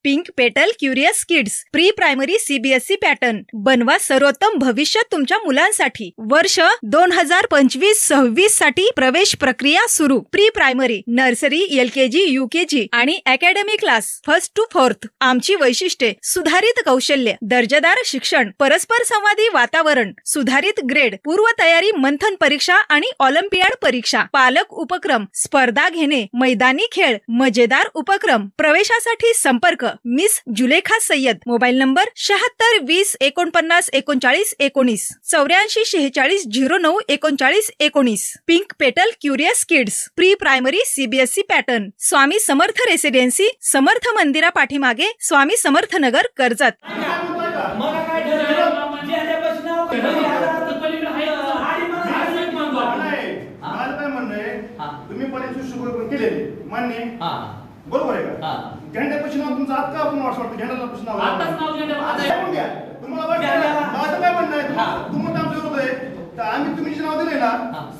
Pink petal curious kids pre primary CBSE pattern बनवा सर्वोत्तम भविष्य तुमच्या मुलांसाठी। वर्ष 2025-26 साठी प्रवेश प्रक्रिया सुरू। Pre primary nursery LKG UKG आणि academy class 1st to 4th। आमची वैशिष्ट्ये सुधारित कौशल्य, दर्जेदार शिक्षण, परस्पर संवादी वातावरण, सुधारित ग्रेड, पूर्व तयारी, मंथन परीक्षा आणि ऑलिम्पियाड परीक्षा, पालक उपक्रम, स्पर्धा घेणे, मैदानी खेळ, मजेदार उपक्रम। प्रवेशासाठी संपर्क miss Julekha Sayyad. Mobile number 76 20 49 39 19 84 46 09 39 19। Pink petal curious kids pre primary CBSE pattern, Swami Samarth residency, Samarth मंदिरा पाठीमागे, स्वामी समर्थ नगर, कर्जत। तुम्ही पर्यंत शुगर केले मान्य बरोबर आहे का? झेंड्यापासून नाव तुमचं आत का आपण वाटतं झेंड्याला पासून नाव आताच नाव झेंड्याला तुम्हाला वाटतं माझं काय म्हणणं आहे तुम्हाला आमचं विरोध आहे तर आम्ही तुम्ही जे नाव दिले ना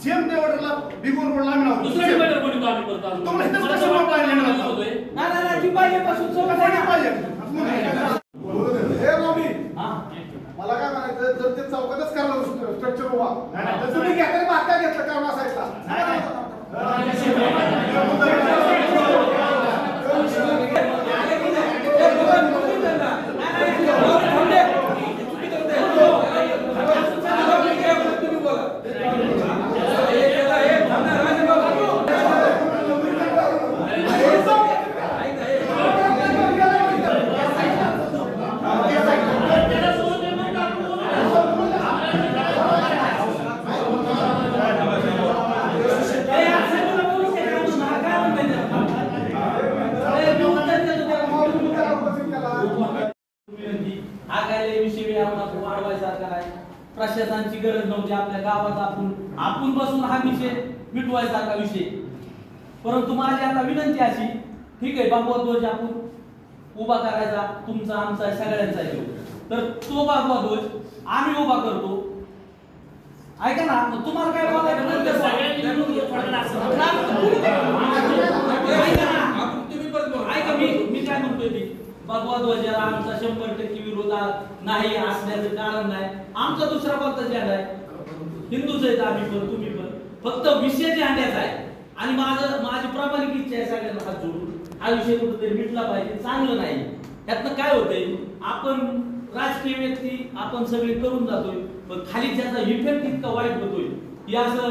सेम त्या ऑर्डरला बिगोन रोडला आम्ही नाव दुसऱ्या डिवायडर कोणी तो आम्ही करतो तुम्हाला इथं कसं नाव पाहिजे ना ना ती पाहिजे पासून सोबत पाहिजे हे मम्मी मला काय म्हणायचं जर ते चौकातच करायला स्ट्रक्चर उभा तर तुम्ही घ्या तरी मागता घेतलं काम असायचा प्रशासनाची गरज नव्हती आपल्या गावात आपण बसून हा विषय मिटवायसारखा विषय। परंतु माझी आता विनंती अशी, ठीक आहे भगवा ध्वज आपण उभा करायचा, तुमचा आमचा सगळ्यांचा आहे, तर तो भगवा ध्वज आम्ही उभा करतो। ऐका ना तुम्हाला काय बोलायचं ऐका मी काय म्हणतोय ती भगवा ध्वजाला आमचा 100% विरोध नाही असण्याचं कारण नाही। आमचा दुसरा कोणता झेंडा आहे, हिंदूच आहेत आम्ही पण तुम्ही पण, फक्त विषय झेंड्याचा आहे। आणि माझी प्रामाणिक इच्छा आहे सगळ्यांना हात जोडून हा विषय कुठेतरी मिटला पाहिजे। चांगलं नाही यातनं काय होतंय, आपण राजकीय व्यक्ती आपण सगळे करून जातोय पण खाली ज्याचा इफेक्ट इतका वाईट होतोय की असं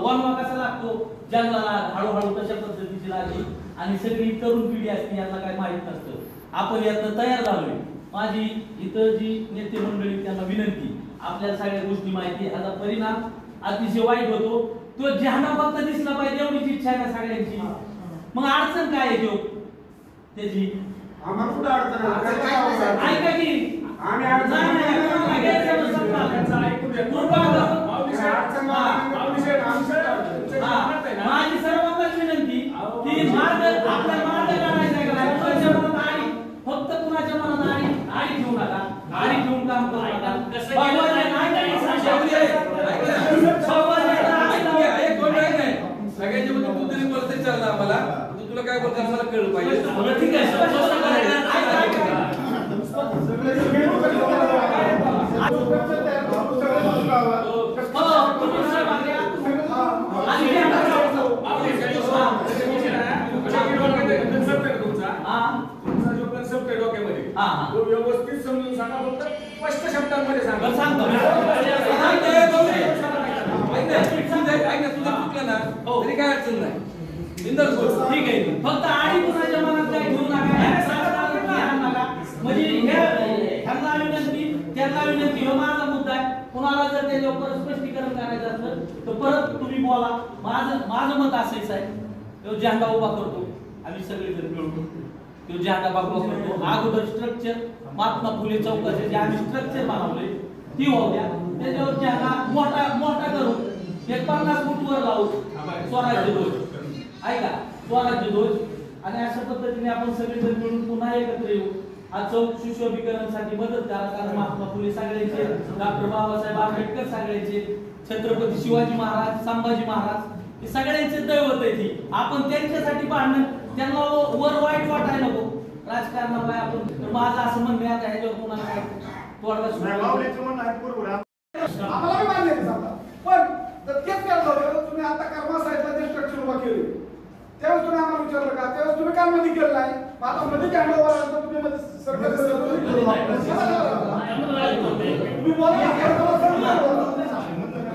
वनवा कसा लागतो जंगलाला हळूहळू कशा पद्धतीची लागली आणि सगळी तरुण पिढी असते यांना काय माहित नसतं। आपण यातनं तयार झालोय। माझी इतर जी नेते मंडळी त्यांना विनंती, आपल्याला सगळ्या गोष्टी माहिती, याचा परिणाम अतिशय वाईट होतो। तो झेंडा फक्त दिसला पाहिजे एवढीच इच्छा आहे ना सगळ्यांची। मग अडचण काय आहे त्याची? आम्हाला कुठं अडचण ऐका की आम्ही माझी सर्वांनाच विनंती की मार्ग आपल्या मार्ग काढायचा फक्त कुणाच्या मनात आडी घेऊ नका, आडी घेऊन काम करू नका। सगळ्यांच्या मध्ये तू तरी बोलते चालणार आम्हाला, तुला काय बोलतो आम्हाला कळलं पाहिजे। ठीक आहे व्यवस्थित समजून सांगा, फक्त स्पष्ट शब्दांमध्ये सांगा। तरी काय अडचण नाही, ठीक आहे। फक्त आडी कुणाच्या मनात काय घेऊ नका, म्हणजे ह्यांना विनंती त्यांना विनंती, हा माझा मुद्दा आहे। कुणाला जर त्याच्यावर स्पष्टीकरण करायचं असलं तर परत तुम्ही बोला। माझं मत असेच आहे, तो झेंडा उभा करतो आम्ही सगळे जण मिळून, तो झेंडा उभा करतो। अगोदर स्ट्रक्चर महात्मा फुले चौकाचे जे आम्ही स्ट्रक्चर बनवले ती होऊ द्या, त्याच्यावर झेंडा मोठा करून 50 फूट वर लावू स्वराज्य ध्वज, ऐका स्वराज्य ध्वज। आणि अशा पद्धतीने आपण सगळे जण मिळून पुन्हा एकत्र येऊ। हा चौक सुशोभीकरणासाठी मदत करा, कारण महात्मा फुले सगळ्यांचे, डॉक्टर बाबासाहेब आंबेडकर सगळ्यांचे, छत्रपती शिवाजी महाराज, संभाजी महाराज हे सगळ्यांचे दैवत आहे ती। आपण त्यांच्यासाठी भांडण, त्यांना वर वाईट वाटायला नको, राजकारणाला आपण तर माझं असं म्हणणं आहे आता ह्याच्यावर कोणाला काय नाही, माऊलीचं म्हणणं आहे बरोबर आहे. आम्हाला बी मान्य आहे समजा, पण जर तेच काय झालं, तुम्ही आता कर्मा साहेबला जे स्ट्रक्चर उभा केले त्यावेळेस तुम्ही आम्हाला विचारलं का? त्यावेळेस तुम्ही काम मध्ये केलं नाही. आता मध्ये कॅमेरा उभा राहिला तुम्ही मध्ये सरकार तुम्ही बोला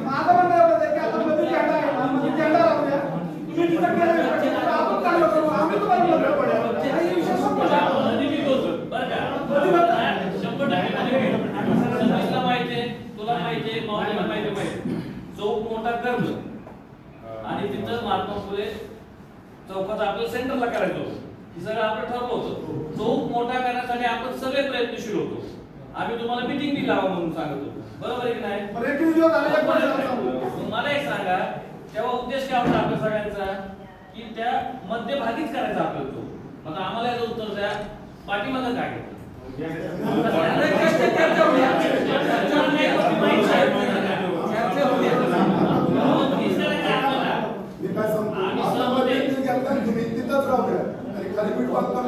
माझं म्हणणं एवढंच आहे की आता मध्ये कॅमेरा आहे ना, मध्ये कॅमेरा राहू द्या. तुम्ही तिथं केलं आपण चांगलं करू, आम्ही तुम्हाला मदत पडेल. काही विषय संपला. तुला माहितीये माऊलीला माहिती चौक मोठा करलं आणि तिथं महात्मा फुले चौकात आपलं सेंटरला करायचो. हे सगळं आपण ठरवतो. चौक मोठा करण्यासाठी आपण सगळे प्रयत्नशील होतो. आम्ही तुम्हाला मिटिंग दिली लावा म्हणून सांगतो, बरोबर आहे की नाही? मला एक सांगा, तेव्हा उद्देश काय होता आपल्या सगळ्यांचा की त्या मध्यभागीच करायचा आपल्याला तो. आता आम्हाला याचं उत्तर द्या, पाठीमागं काय घेतलं? तुम्ही तिथंच राहू द्या आणि खाली पीठ बांधकाम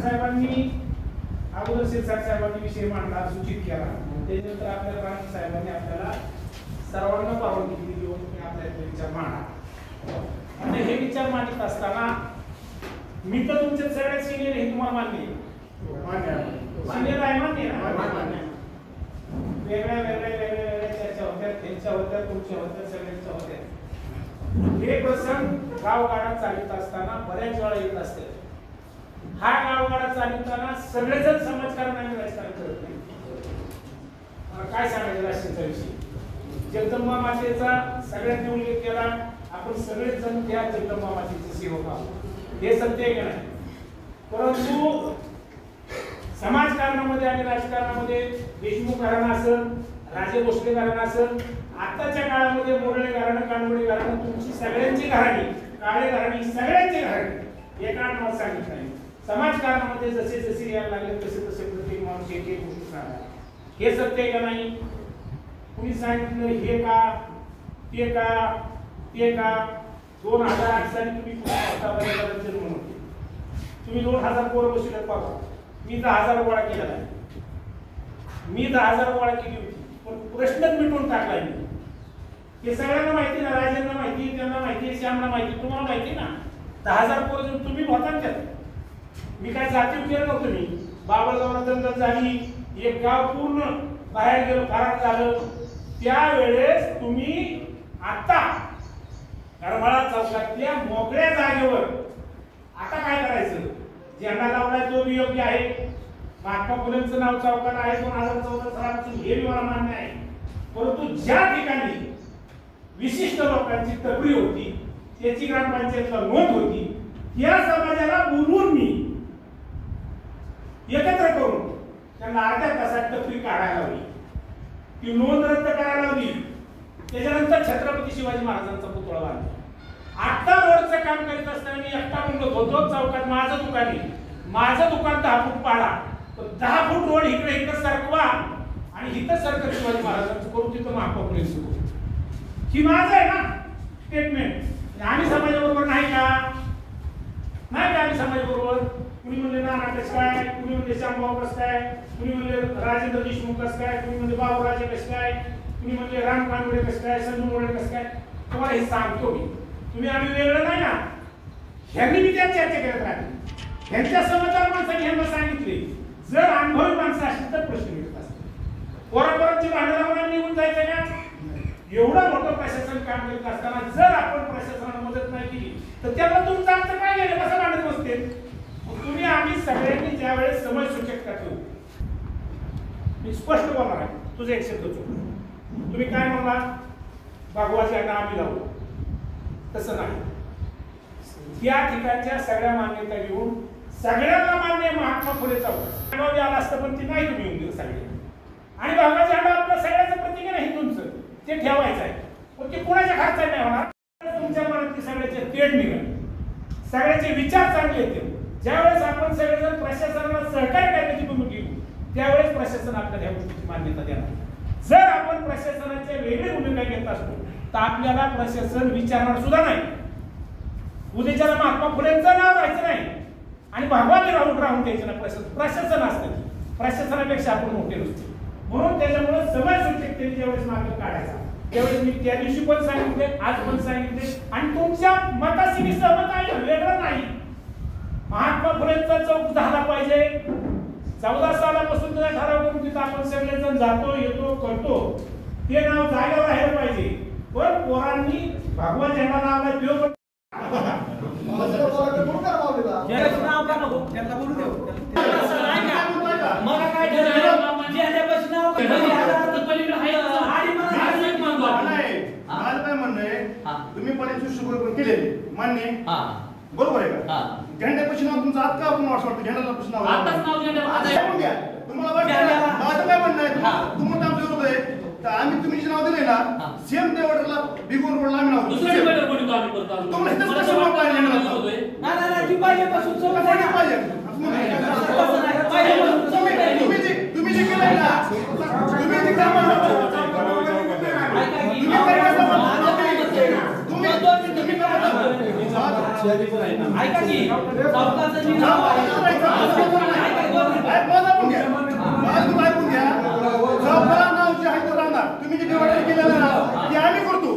साहेबांनी अगोदर शिरसाट साहेबांनी विषय मांडला, सूचित केला. त्याच्यानंतर आपल्या प्रांत साहेबांनी आपल्याला सर्वांना परवानगी दिली की आपल्या विचार मांडा. आणि हे विचार मांडत असताना मी तर तुमच्या सगळ्यात सिनियर हे तुम्हाला मान्य आहे. सिनियर आहे, मान्य आहे. वेगळ्या चर्चा होत्या, त्यांच्या होत्या, तुमच्या होत्या, सगळ्यांच्या होत्या. हे प्रसंग गावगाडा चालत असताना बऱ्याच वेळा येत असते. हा गावगाडा चालवताना सगळेजण समाजकारण आणि राजकारण करत नाही. काय सांगायचं राष्ट्रीयचा विषय? जगदंबा मातेचा सगळ्यांनी उल्लेख केला. आपण सगळेच जण त्या जगदंबा मातेचे सेवक आहोत, हे सत्य आहे का नाही? परंतु समाजकारणामध्ये आणि राजकारणामध्ये देशमुख घराणं असेल, राजे भोसले घराणं असेल, आताच्या काळामध्ये मोरळे घराणं, कानवडे घराणं, तुमची सगळ्यांची घराणी, काळे घराणी, सगळ्यांची घराणी एका नावात सांगितलं नाही. समाजकारणामध्ये जसे जसे यायला लागले तसे तसे प्रत्येक माणूस एक एक गोष्ट सांगा. हे सत्य आहे का नाही? कुणी सांगितलं हे का ते का ते का? 2008 साली तुम्ही जन्म होते, तुम्ही 2000 पोरं बसवले बघा. मी 10,000 गोळा केला नाही. मी 10,000 गोळा केली होती, पण प्रश्नच मिटवून टाकला मी. हे सगळ्यांना माहिती ना, राजांना माहिती, त्यांना माहिती, श्यामला माहिती, तुम्हाला माहिती ना. 10,000 पोरं तुम्ही होता त्यात. मी काय जातीव केलं नव्हतं. मी बाबळगावला दंगल झाली, एक गाव पूर्ण बाहेर गेलं, फरार झालं. त्यावेळेस तुम्ही आता करमाळा चौकातल्या मोकळ्या जागेवर आता काय करायचं? झेंडा लावलाय तो बी योग्य आहे. महात्मा फुलेंचं नाव चौकात आहे, 2014 सालापासून हे मला मान्य आहे. परंतु ज्या ठिकाणी विशिष्ट लोकांची टपरी होती, त्याची ग्रामपंचायतला नोंद होती, त्या समाजाला बोलवून मी एकत्र करून त्यांना अर्ध्या तासात टपरी काढायला लावली, ती नोंद रद्द करायला लावली. त्याच्यानंतर छत्रपती शिवाजी महाराजांचा पुतळा बांधला. आता रोडचं काम करीत असताना मी एकटा म्हणत होतो चौकात माझं दुकान आहे, माझं दुकान 10 फूट पाडा, 10 फूट रोड इकडे इकडे सरकवा आणि इथं सरकार शिवाजी महाराजांचं करू, तिथं महात्मा फुलेंचं करू. ही माझं आहे ना स्टेटमेंट. आम्ही समाजाबरोबर नाही का? नाही का आम्ही समाजाबरोबर? कुणी म्हणले नाना कसं काय, कुणी म्हणले श्यामभाऊ कसं काय, कुणी म्हणले राजेंद्र देशमुख कसं काय, कुणी म्हणले बाबूराजे कसं काय, कुणी म्हणले राम कानवडे कसं काय, संजू मोरे कसं काय. तुम्हाला हे सांगतो मी, तुम्ही आम्ही वेगळं नाही ना. ह्यांनी मी त्या चर्चा करत राहते. ह्यांच्या समजदार माणसाने ह्यांना सांगितले जर अनुभवी माणसं असतील तर प्रश्न मिळत असतात. पोरापोरांची भांडणावर निघून जायचं का? एवढं मोठं प्रशासन काम करत असताना जर आपण प्रशासनाला मदत नाही केली तर त्याला तुमचं आमचं काय गेलं कसं मांडत बसते? तुम्ही आम्ही सगळ्यांनी ज्या वेळेस समय सूचक करतो, मी स्पष्ट बोलणार आहे, तुझं एक शब्द चुकलं. तुम्ही काय म्हणला? भगवाची अड्डा आम्ही लावू, तसं नाही. त्या ठिकाणच्या सगळ्या मान्यता घेऊन सगळ्यांना मान्य महात्मा फुलेचा आला असतं, पण ती नाही तुम्ही येऊन दिलं सगळे. आणि भगवाची अड्डा आपल्या सगळ्याचं प्रतीक आहे ना हिंदूंचं, ते ठेवायचं आहे. पण ते कोणाच्या खर्चाने नाही होणार, तुमच्या मनातली सगळ्याचे तेढ निघाल. सगळ्याचे विचार चांगले येतील. ज्यावेळेस आपण सगळेजण प्रशासनाला सहकार्य करण्याची भूमिका घेऊ त्यावेळेस प्रशासन आपल्याला ह्या गोष्टीची मान्यता देणार. जर आपण प्रशासनाची वेगळी भूमिका घेत असतो तर आपल्याला प्रशासन विचारणार सुद्धा नाही. उद्याच्याला महात्मा फुलेंचं नाव राहायचं नाही आणि भगवान राहून द्यायचं नाही. प्रशासन असतं, प्रशासनापेक्षा आपण मोठे नसतो. म्हणून त्याच्यामुळे समय सुरक्षिततेने ज्यावेळेस मार्ग काढायचा त्यावेळेस मी त्या दिवशी पण सांगितले, आज पण सांगितले आणि तुमच्या मताशी मी सहमत आहे, वेगळं नाही. महात्मा फुलेंचा चौक झाला पाहिजे. 14 सालापासून त्याचा ठराव करून तिथं आपण सगळेजण जातो येतो करतो, ते नाव जागेवर राहिलं पाहिजे. पण पोरांनी भगवा झेंडा लावला तो नाव का नको त्यांना बोलू देऊ. मला काय ठरवलं झेंड्यापाशी नाव माझं काय म्हणणं आहे, तुम्ही पर्यंत शुक्रवार केलेले मान्य बरोबर आहे का? झेंड्यापाशी नाव तुमचं आज का आपण वाटतं झेंड्यापाशी नाव तुम्हाला वाटतं. माझं काय म्हणणं आहे, तुम्हाला आमचं विरोध आहे तर आम्ही तुम्ही जे नाव दिले ना सेम त्या ऑर्डरला बिगोन रोडला आम्ही नाव तुम्हाला इथंच कसं नाव पाहिजे तुम्ही जे केलंय ना तुम्ही जे काम ऐका की तुम्ही जे डिवायडर केलेलं ना ते आम्ही करतो.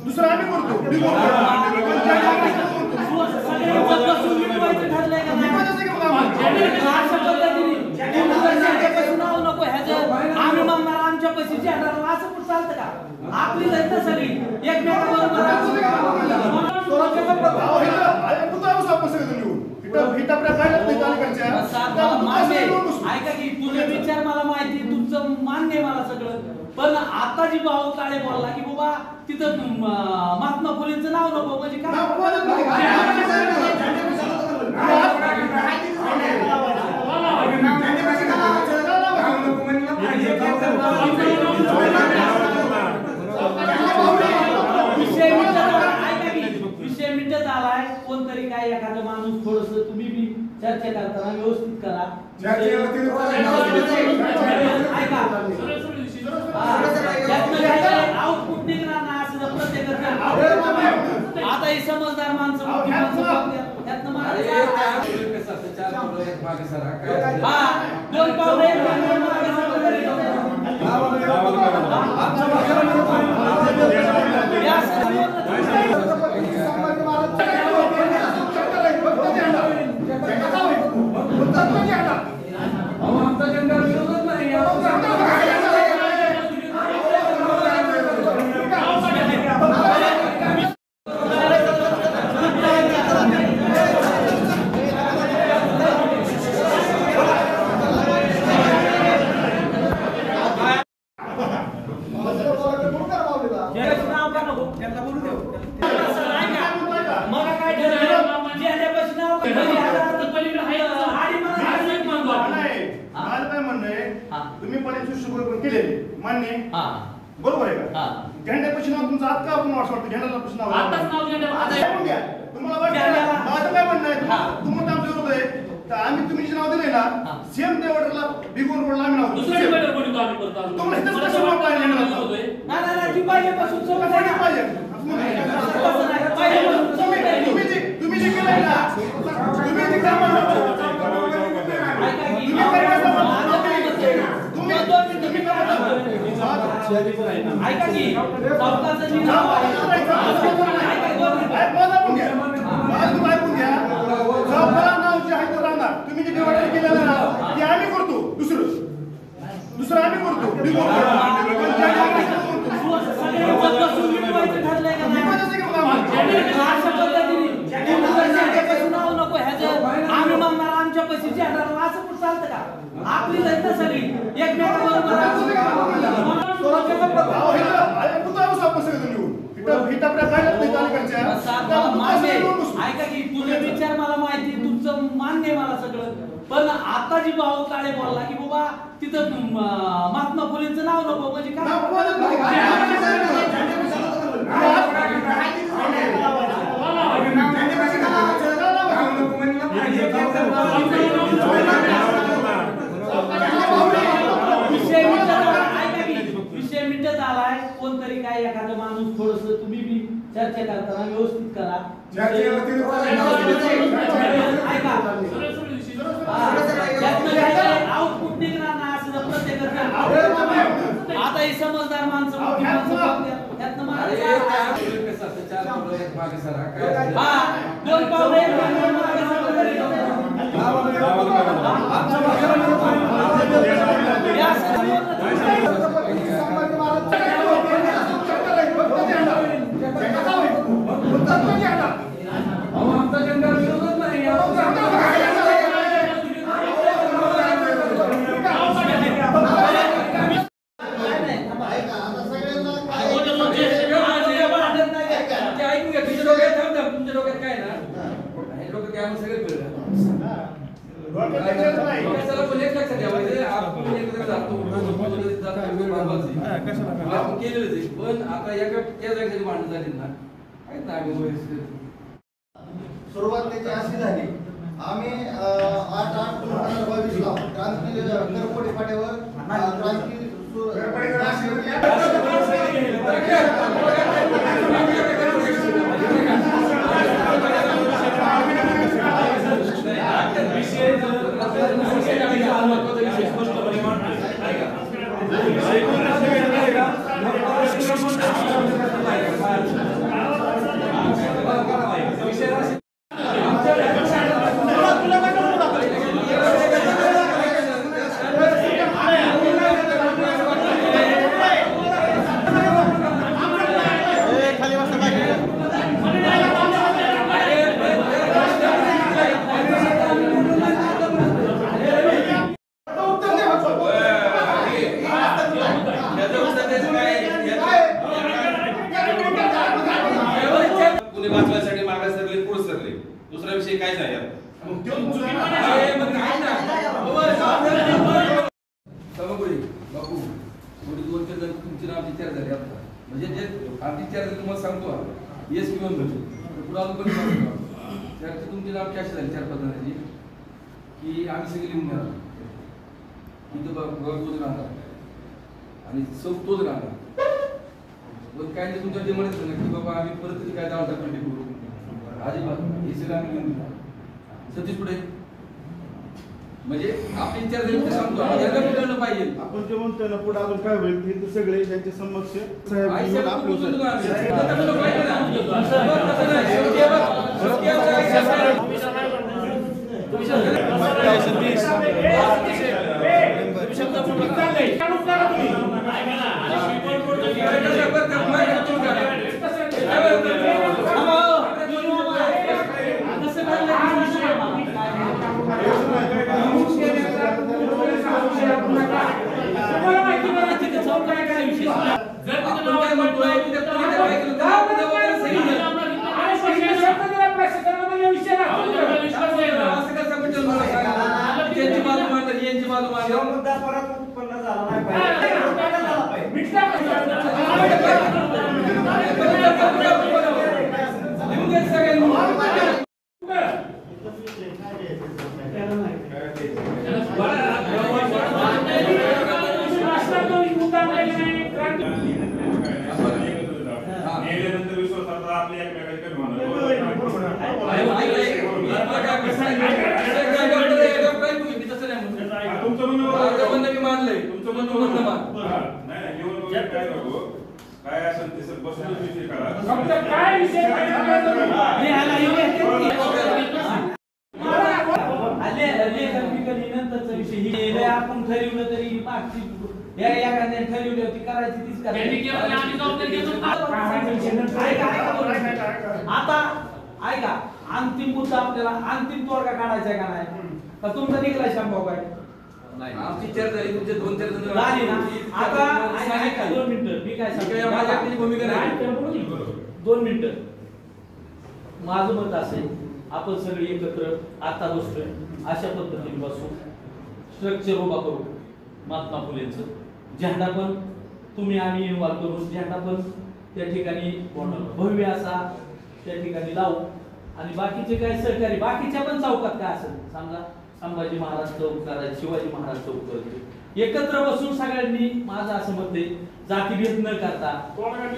दुसरं आम्ही करतो. आम्ही म्हणणार आमच्या पैशाची असं कुठं चालतं का? आपली जायचं सगळी एकमेकाबरोबर ऐका की तुझे विचार मला माहिती, तुमचं मान्य मला सगळं. पण आता जी भाऊ काळे बोलला की बाबा तिथं महात्मा फुलेंचं नाव नको म्हणजे काय विषय मिटत आलाय. कोणतरी काय एखादा माणूस थोडस तुम्ही बी चर्चा करताना व्यवस्थित करा. आउटपुट निघणार ना असं प्रत्येक आता ही समजदार माणसं दोन पावले तुम्ही पर्यंत शुक्रवार केलेले मान्य बरोबर आहे का? झेंड्यापाशी नाव तुमचं आज का आपण वाटतं झेंड्यापाशी नाव तुम्हाला वाटतं. माझं काय म्हणणं आहे, तुम्हाला आमचं विरोध आहे तर आम्ही तुम्ही जे नाव दिले ना सेम त्या ऑर्डरला बिगोन रोडला आम्ही नाव तुम्हाला इथंच कसं नाव पाहिजे तुम्ही जे केलंय ना तुम्ही जे काम ऐका की तुम्ही जे डिवायडर केलेलं ना ते आम्ही करतो. दुसरं आम्ही करतो. आम्ही म्हणणार आमच्या पैशाची असं कुठं चालतं का? आपली जायचं सगळी एकमेकाबरोबर ऐका की तुझे विचार मला माहिती, तुमचं मान्य मला सगळं. पण आता जी भाऊ काळे बोलला की बाबा तिथं महात्मा फुलेंचं नाव नको म्हणजे काय काय आउटपुट निघणार ना असं जर प्रत्येकाचं आता ही समजदार माणसं त्यातनं दोन पावले पण आता एका त्या जागेसाठी भांडण झाली ना सुरुवात त्याची अशी झाली आम्ही 8/8/2022 ला क्रांती करपोडी फाट्यावर क्रांती वाचवायसाठी मागास सरले पुढे सरले दुसरा विषय काय नाही बापू थोडी 2-4 जण तुमची नाव विचार झाली आता म्हणजे जे आधी विचार तुम्हाला सांगतो येस किंवा नो पुढे अजून पण त्याची तुमची नाव कशी झाली 4-5 जणांची की आम्ही सगळे लिहून घेणार इथं तोच राहणार आणि सब तोच राहणार पण काय तुमच्या ते म्हणत नाही की बाबा आम्ही परत काय जाऊ टाकली करू अजिबात हे सगळं आम्ही घेऊन सतीश पुढे म्हणजे आपली विचार जरी सांगतो करणं पाहिजे आपण जे म्हणतो ना पुढे अजून काय होईल हे तर सगळे त्यांच्या समक्ष मुद्दा परत उत्पन्न झाला नाही काय असेल ते सर बसून विषय करा काय विषय आपण ठरवलं तरी मागची एखाद्या ठरवली होती करायची तीच करायची आता ऐका अंतिम मुद्दा आपल्याला अंतिम तोडगा काढायचा आहे का नाही का तुमचा निघाला शंभर काय आमची चर्चा झाली तुमचे 2-4 जण झाली ना आता ऐका 2 मिनिटं मी काय सांगतो माझी भूमिका नाही 2 मिनिटं माझं मत असेल आपण सगळे एकत्र आता बसतोय अशा पद्धतीने बसू स्ट्रक्चर उभा करू महात्मा फुलेंचं झेंडा पण तुम्ही आम्ही इन्व्हॉल्व करू झेंडा पण त्या ठिकाणी भव्य असा त्या ठिकाणी लावू आणि बाकीचे काय सहकारी बाकीच्या पण चौकात काय असेल समजा संभाजी महाराज चौक करायचे शिवाजी महाराज चौक करते एकत्र बसून सगळ्यांनी माझं असं मत आहे जातीभेद न करता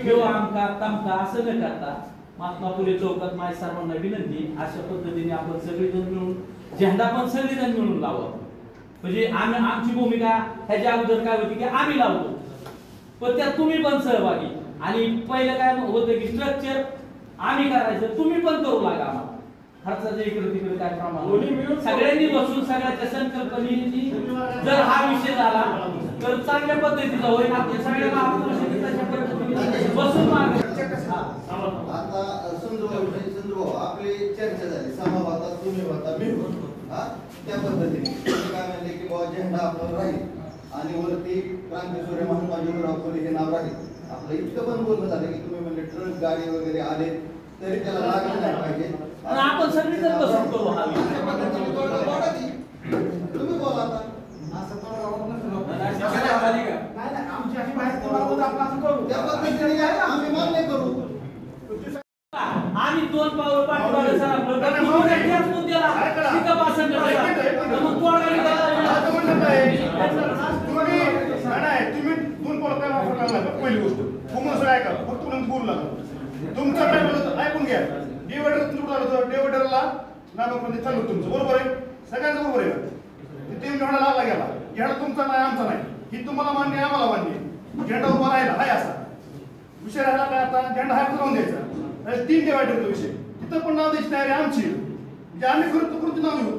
किंवा आमका तमका असं न करता महात्मा फुले चौकात माझ्या सर्वांना विनंती, अशा पद्धतीने आपण सगळेजण मिळून झेंडा पण सगळेजण मिळून लावा. म्हणजे आमची भूमिका ह्याच्या अगोदर काय होती की आम्ही लावतो, पण त्यात तुम्ही पण सहभागी. आणि पहिलं काय होतं की स्ट्रक्चर आम्ही करायचं, तुम्ही पण करू लागा आम्हाला. खर्चाच्या इकडे तिकडे काय प्रमाण सगळ्यांनी बसून सगळ्याच्या संकल्पनेची जर हा विषय झाला तर चांगल्या पद्धतीचा होईल. आपण सगळ्यांना बसून आता समजू आपली चर्चा झाली, समावादात तुम्ही होता मी होतो, त्या पद्धतीने काय म्हणले की बाबा झेंडा आपला राहील आणि वरती क्रांतीसूर्य महात्मा ज्योतिराव फुले हे नाव राहील. आपलं इतकं पण बोलणं झालं की तुम्ही म्हणजे ट्रक गाडी वगैरे आले तरी त्याला लागलं नाही पाहिजे. आपण सगळीजण बसून करू. तुम्ही बोला आता. आमची अशी माहिती आपण असं करू, त्या पद्धतीने आम्ही मान्य करू. आम्ही 2 पाऊल पाठीमागे सरकलो तर त्याच मुद्द्याला तिथं भाषण करायचं, मग तुम्ही 2 पाऊल काय वापर करणार. पहिली गोष्ट तुम्ही ऐका, फक्त बोलू लागला तुमचं काय बोलत ऐकून घ्या. डिवायडरला नागपूरमध्ये चालू तुमचं बरोबर आहे, सगळ्यांचं बरोबर आहे. ते झेंडा लावला गेला, झेंडा तुमचा नाही आमचा नाही, ही तुम्हाला मान्य आहे आम्हाला मान्य आहे. झेंडा उभा राहिला हाय असा विषय राहिला काय, आता झेंडा हाय राहून द्यायचा. 3 डिवायडरचा विषय, तिथं पण नाव द्यायची तयारी आमची, म्हणजे आम्ही कृती नाव घेऊ,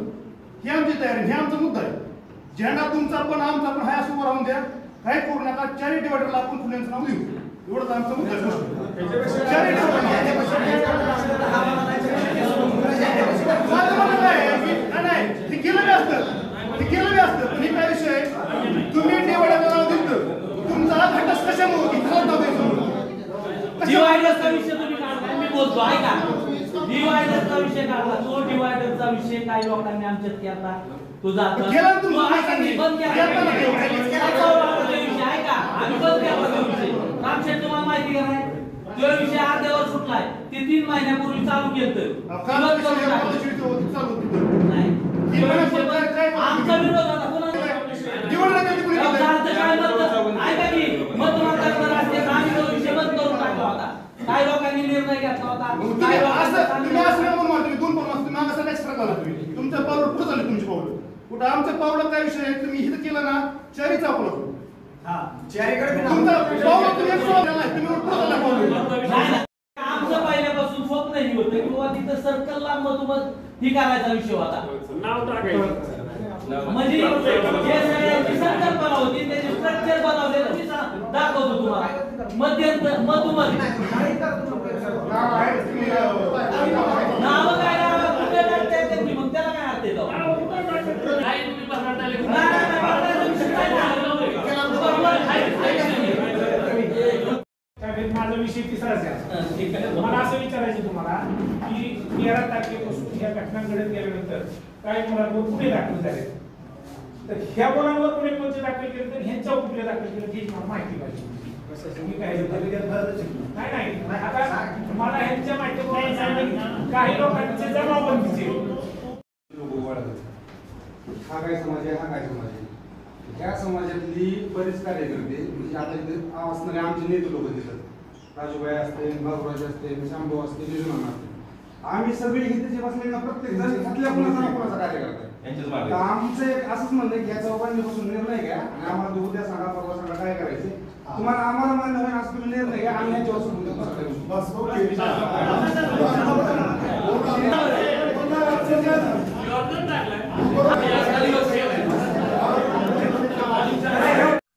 ही आमची तयारी, हे आमचा मुद्दा आहे. झेंडा तुमचा पण आमचा पण हाय असं उभा राहून द्या, काही करू नका. 4 डिवायडरला आपण फुल्यांचं नाव देऊ, एवढंच आमचा मुद्दा आहे. तुम्ही डिवायडरला नाव दिलं, तुमचा घटस कशामुळे डिवायडरचा विषय तुम्ही काढला, मी बोलतो ऐका. डिवायडरचा विषय काढला, तो डिवायडरचा विषय काही लोकांनी आमच्यात केला, तो जातो बंद केला ऐका. आम्ही बंद केला विषय. रामशेठ तुम्हाला माहिती का नाही, तो विषय अर्ध्यावर सुटलाय. ते 3 महिन्यापूर्वी चालू केलं, आमचा विरोध होता. ऐका की मतदार असते आम्ही तो विषय बंद करून टाकला होता. काही लोकांनी निर्णय घेतला होता. तुमच्या पावलं कुठं झाले, तुमची पावलं कुठं, आमच्या पावलं काय विषय आहे. तुम्ही इथं केलं ना चारीचा आपलं आमचं पहिल्यापासून स्वप्न ही होतं की बाबा तिथं सर्कलला मधोमध ही करायचा विषय होता. म्हणजे जे सगळ्यांची संकल्पना होती त्याचे स्ट्रक्चर बनवलेलं मी दाखवतो तुम्हाला. मध्यंतर मधोमध नाव काय कुठे लागते त्यांची, मग त्याला काय अर्थ येतो. माझा विषय तिसराच आहे. मला असं विचारायचं तुम्हाला की 13 तारखेपासून ह्या घटना घडत गेल्यानंतर काही मुलांवर गुन्हे दाखल झाले, तर ह्या मुलांवर गुन्हे कोणते दाखल केले तर ह्यांच्यावर कुठले दाखल केले ही मला माहिती पाहिजे. नाही आता मला ह्यांच्या माहिती काही लोकांचे जमावबंदीचे हा काय समाज आहे, हा काय समाज आहे. त्या समाजातली बरेच कार्यकर्ते म्हणजे आता इथे असणारे आमचे नेते लोक तिथं राजूभाई असते, बाबूराज असते, शांभाऊ असते, निर्माण असते, आम्ही सगळे इथे जे बसले ना प्रत्येक जण कुठल्या कुणाचा कार्यकर्ता आहे. आमचं एक असंच म्हणणं की या चौघांपासून निर्णय घ्या आणि आम्हाला उद्या सांगा परवा सांगा काय करायचं, तुम्हाला आम्हाला मान्य होईल असं तुम्ही निर्णय घ्या. आम्ही याच्यावर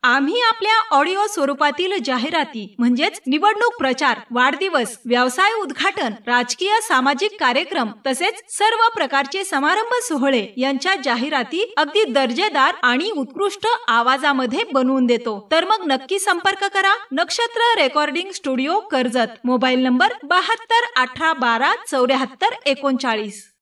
आम्ही आपल्या ऑडिओ स्वरूपातील जाहिराती म्हणजेच निवडणूक प्रचार, वाढदिवस, व्यवसाय उद्घाटन, राजकीय सामाजिक कार्यक्रम तसेच सर्व प्रकारचे समारंभ सोहळे यांच्या जाहिराती अगदी दर्जेदार आणि उत्कृष्ट आवाजामध्ये बनवून देतो. तर मग नक्की संपर्क करा. नक्षत्र recording studio, Karjat. Mobile number 72 18 12 74 39.